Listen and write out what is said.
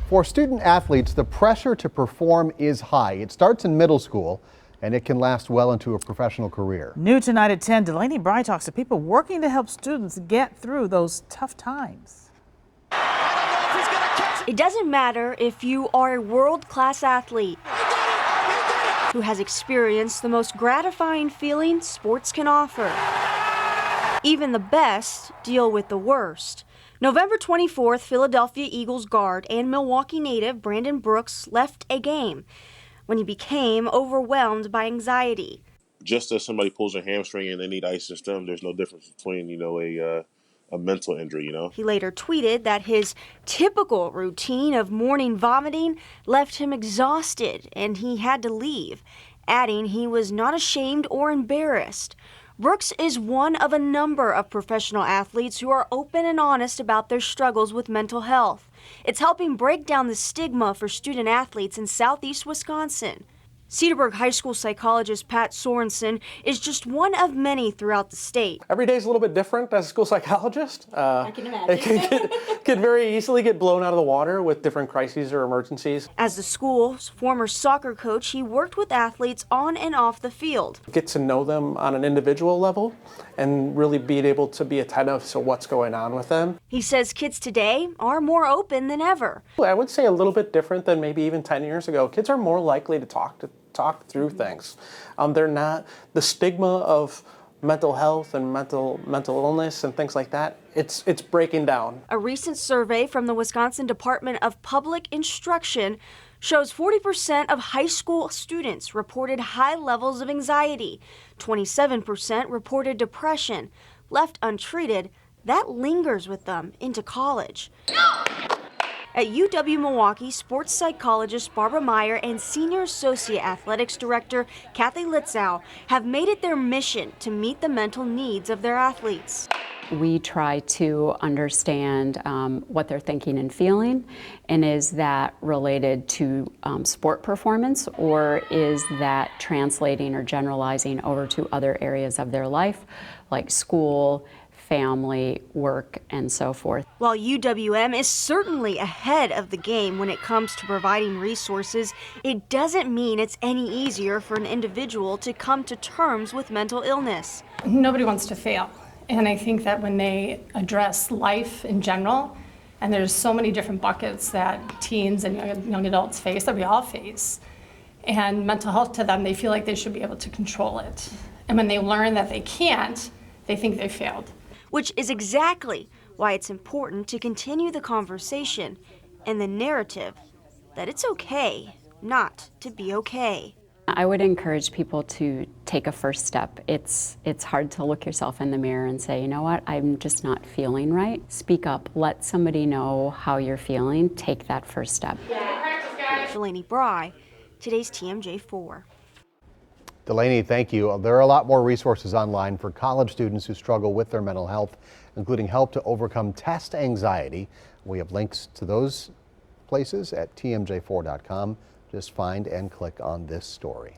For student athletes, the pressure to perform is high. It starts in middle school and it can last well into a professional career. New tonight at 10, Delaney Bry talks to people working to help students get through those tough times. It doesn't matter if you are a world-class athlete who has experienced the most gratifying feeling sports can offer. Even the best deal with the worst. November 24th, Philadelphia Eagles guard and Milwaukee native Brandon Brooks left a game when he became overwhelmed by anxiety. Just as somebody pulls their hamstring and they need ice and stem, there's no difference between, a mental injury, He later tweeted that his typical routine of morning vomiting left him exhausted and he had to leave, adding he was not ashamed or embarrassed. Brooks is one of a number of professional athletes who are open and honest about their struggles with mental health. It's helping break down the stigma for student athletes in southeast Wisconsin. Cedarburg High School psychologist Pat Sorensen is just one of many throughout the state. Every day is a little bit different as a school psychologist. I can imagine. It can very easily get blown out of the water with different crises or emergencies. As the school's former soccer coach, he worked with athletes on and off the field. Get to know them on an individual level and really being able to be attentive to what's going on with them. He says kids today are more open than ever. I would say a little bit different than maybe even 10 years ago. Kids are more likely to talk through things. They're not the stigma of mental health and mental illness and things like that. It's breaking down. A recent survey from the Wisconsin Department of Public Instruction shows 40% of high school students reported high levels of anxiety. 27% reported depression. Left untreated, that lingers with them into college. At UW-Milwaukee, sports psychologist Barbara Meyer and Senior Associate Athletics Director Kathy Litzow have made it their mission to meet the mental needs of their athletes. We try to understand what they're thinking and feeling, and is that related to sport performance, or is that translating or generalizing over to other areas of their life, like school, family, work, and so forth. While UWM is certainly ahead of the game when it comes to providing resources, it doesn't mean it's any easier for an individual to come to terms with mental illness. Nobody wants to fail, and I think that when they address life in general, and there's so many different buckets that teens and young adults face, that we all face, and mental health to them, they feel like they should be able to control it. And when they learn that they can't, they think they failed. Which is exactly why it's important to continue the conversation and the narrative that it's okay not to be okay. I would encourage people to take a first step. It's hard to look yourself in the mirror and say, you know what, I'm just not feeling right. Speak up, let somebody know how you're feeling, take that first step. Delaney Bry, today's TMJ4. Delaney, thank you. There are a lot more resources online for college students who struggle with their mental health, including help to overcome test anxiety. We have links to those places at tmj4.com. Just find and click on this story.